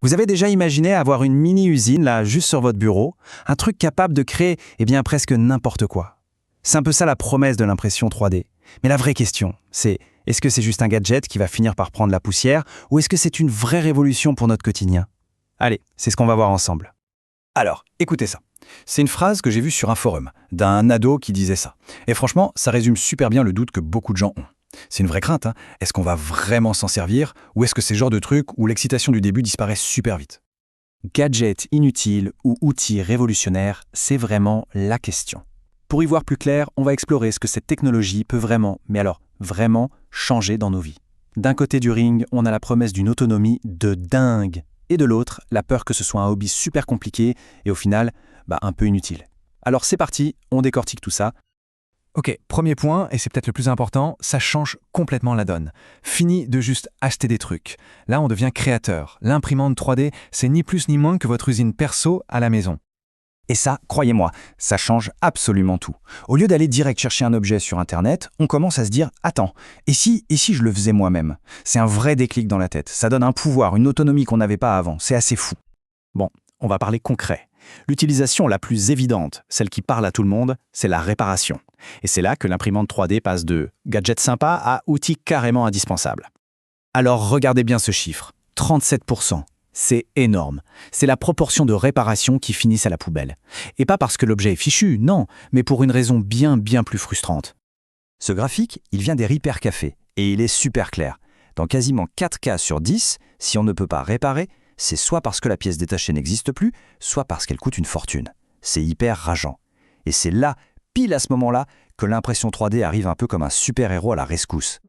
Vous avez déjà imaginé avoir une mini-usine là, juste sur votre bureau, un truc capable de créer, presque n'importe quoi. C'est un peu ça la promesse de l'impression 3D. Mais la vraie question, c'est est-ce que c'est juste un gadget qui va finir par prendre la poussière ou est-ce que c'est une vraie révolution pour notre quotidien? Allez, c'est ce qu'on va voir ensemble. Alors, écoutez ça. C'est une phrase que j'ai vue sur un forum, d'un ado qui disait ça. Et franchement, ça résume super bien le doute que beaucoup de gens ont. C'est une vraie crainte, hein. Est-ce qu'on va vraiment s'en servir ou est-ce que c'est le genre de truc où l'excitation du début disparaît super vite? Gadget inutile ou outil révolutionnaire, c'est vraiment la question. Pour y voir plus clair, on va explorer ce que cette technologie peut vraiment, mais alors vraiment, changer dans nos vies. D'un côté du ring, on a la promesse d'une autonomie de dingue. Et de l'autre, la peur que ce soit un hobby super compliqué et au final, un peu inutile. Alors c'est parti, on décortique tout ça. Ok, premier point, et c'est peut-être le plus important, ça change complètement la donne. Fini de juste acheter des trucs. Là, on devient créateur. L'imprimante 3D, c'est ni plus ni moins que votre usine perso à la maison. Et ça, croyez-moi, ça change absolument tout. Au lieu d'aller direct chercher un objet sur Internet, on commence à se dire « Attends, et si je le faisais moi-même ?» C'est un vrai déclic dans la tête. Ça donne un pouvoir, une autonomie qu'on n'avait pas avant. C'est assez fou. Bon, on va parler concret. L'utilisation la plus évidente, celle qui parle à tout le monde, c'est la réparation. Et c'est là que l'imprimante 3D passe de gadget sympa à outil carrément indispensable. Alors regardez bien ce chiffre, 37%. C'est énorme. C'est la proportion de réparations qui finissent à la poubelle. Et pas parce que l'objet est fichu, non, mais pour une raison bien plus frustrante. Ce graphique, il vient des Repair Café, et il est super clair. Dans quasiment 4 cas sur 10, si on ne peut pas réparer, c'est soit parce que la pièce détachée n'existe plus, soit parce qu'elle coûte une fortune. C'est hyper rageant. Et c'est là, pile à ce moment-là, que l'impression 3D arrive un peu comme un super-héros à la rescousse.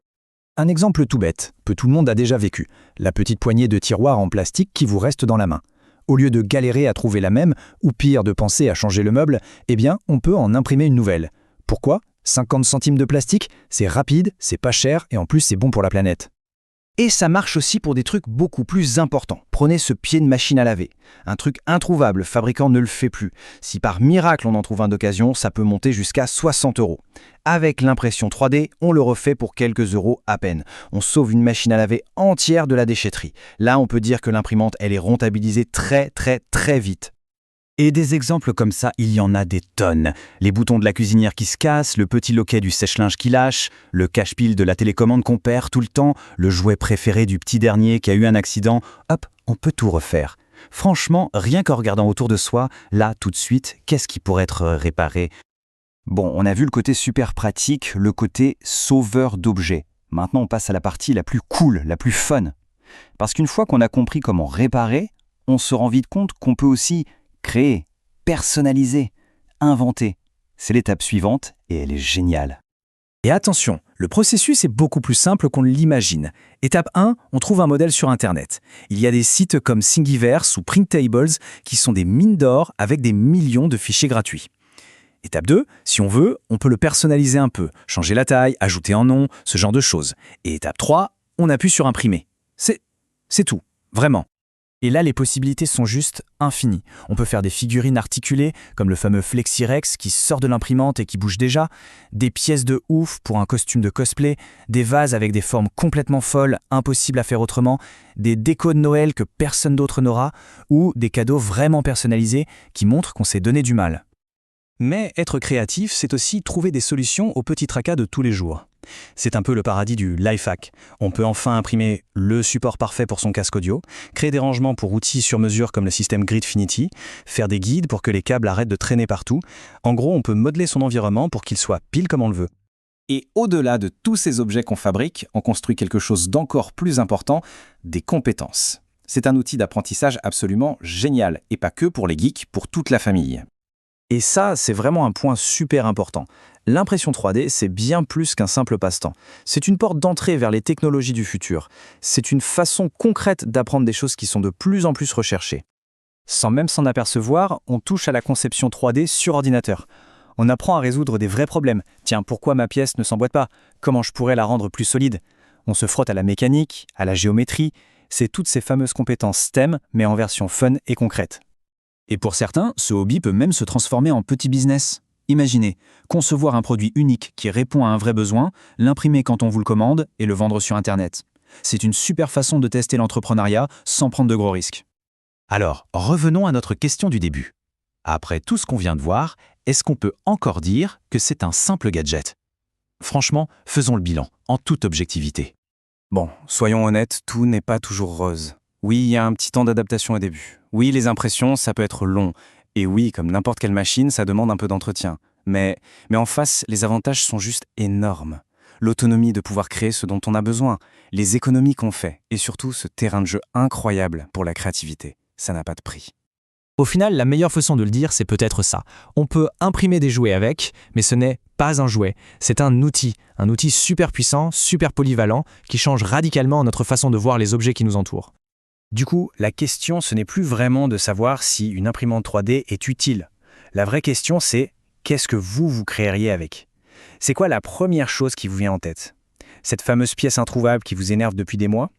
Un exemple tout bête, que tout le monde a déjà vécu, la petite poignée de tiroirs en plastique qui vous reste dans la main. Au lieu de galérer à trouver la même, ou pire de penser à changer le meuble, on peut en imprimer une nouvelle. Pourquoi? 50 centimes de plastique, c'est rapide, c'est pas cher et en plus c'est bon pour la planète. Et ça marche aussi pour des trucs beaucoup plus importants. Prenez ce pied de machine à laver. Un truc introuvable, le fabricant ne le fait plus. Si par miracle on en trouve un d'occasion, ça peut monter jusqu'à 60 €. Avec l'impression 3D, on le refait pour quelques euros à peine. On sauve une machine à laver entière de la déchetterie. Là, on peut dire que l'imprimante, elle est rentabilisée très vite. Et des exemples comme ça, il y en a des tonnes. Les boutons de la cuisinière qui se cassent, le petit loquet du sèche-linge qui lâche, le cache-pile de la télécommande qu'on perd tout le temps, le jouet préféré du petit dernier qui a eu un accident. Hop, on peut tout refaire. Franchement, rien qu'en regardant autour de soi, là, tout de suite, qu'est-ce qui pourrait être réparé? Bon, on a vu le côté super pratique, le côté sauveur d'objets. Maintenant, on passe à la partie la plus cool, la plus fun. Parce qu'une fois qu'on a compris comment réparer, on se rend vite compte qu'on peut aussi créer, personnaliser, inventer. C'est l'étape suivante et elle est géniale. Et attention, le processus est beaucoup plus simple qu'on l'imagine. Étape 1, on trouve un modèle sur Internet. Il y a des sites comme Thingiverse ou Printables qui sont des mines d'or avec des millions de fichiers gratuits. Étape 2, si on veut, on peut le personnaliser un peu, changer la taille, ajouter un nom, ce genre de choses. Et étape 3, on appuie sur imprimer. C'est tout, vraiment. Et là, les possibilités sont juste infinies. On peut faire des figurines articulées, comme le fameux Flexirex qui sort de l'imprimante et qui bouge déjà, des pièces de ouf pour un costume de cosplay, des vases avec des formes complètement folles, impossibles à faire autrement, des décos de Noël que personne d'autre n'aura, ou des cadeaux vraiment personnalisés qui montrent qu'on s'est donné du mal. Mais être créatif, c'est aussi trouver des solutions aux petits tracas de tous les jours. C'est un peu le paradis du life hack. On peut enfin imprimer le support parfait pour son casque audio, créer des rangements pour outils sur mesure comme le système Gridfinity, faire des guides pour que les câbles arrêtent de traîner partout. En gros, on peut modeler son environnement pour qu'il soit pile comme on le veut. Et au-delà de tous ces objets qu'on fabrique, on construit quelque chose d'encore plus important, des compétences. C'est un outil d'apprentissage absolument génial, et pas que pour les geeks, pour toute la famille. Et ça, c'est vraiment un point super important. L'impression 3D, c'est bien plus qu'un simple passe-temps. C'est une porte d'entrée vers les technologies du futur. C'est une façon concrète d'apprendre des choses qui sont de plus en plus recherchées. Sans même s'en apercevoir, on touche à la conception 3D sur ordinateur. On apprend à résoudre des vrais problèmes. Tiens, pourquoi ma pièce ne s'emboîte pas? Comment je pourrais la rendre plus solide? On se frotte à la mécanique, à la géométrie. C'est toutes ces fameuses compétences STEM, mais en version fun et concrète. Et pour certains, ce hobby peut même se transformer en petit business. Imaginez, concevoir un produit unique qui répond à un vrai besoin, l'imprimer quand on vous le commande et le vendre sur Internet. C'est une super façon de tester l'entrepreneuriat sans prendre de gros risques. Alors, revenons à notre question du début. Après tout ce qu'on vient de voir, est-ce qu'on peut encore dire que c'est un simple gadget? Franchement, faisons le bilan, en toute objectivité. Bon, soyons honnêtes, tout n'est pas toujours rose. Oui, il y a un petit temps d'adaptation au début. Oui, les impressions, ça peut être long. Et oui, comme n'importe quelle machine, ça demande un peu d'entretien. Mais en face, les avantages sont juste énormes. L'autonomie de pouvoir créer ce dont on a besoin, les économies qu'on fait, et surtout ce terrain de jeu incroyable pour la créativité. Ça n'a pas de prix. Au final, la meilleure façon de le dire, c'est peut-être ça. On peut imprimer des jouets avec, mais ce n'est pas un jouet, c'est un outil super puissant, super polyvalent, qui change radicalement notre façon de voir les objets qui nous entourent. Du coup, la question, ce n'est plus vraiment de savoir si une imprimante 3D est utile. La vraie question, c'est qu'est-ce que vous créeriez avec? C'est quoi la première chose qui vous vient en tête? Cette fameuse pièce introuvable qui vous énerve depuis des mois?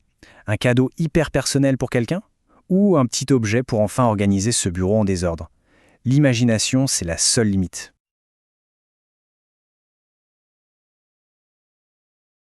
Un cadeau hyper personnel pour quelqu'un? Ou un petit objet pour enfin organiser ce bureau en désordre? L'imagination, c'est la seule limite.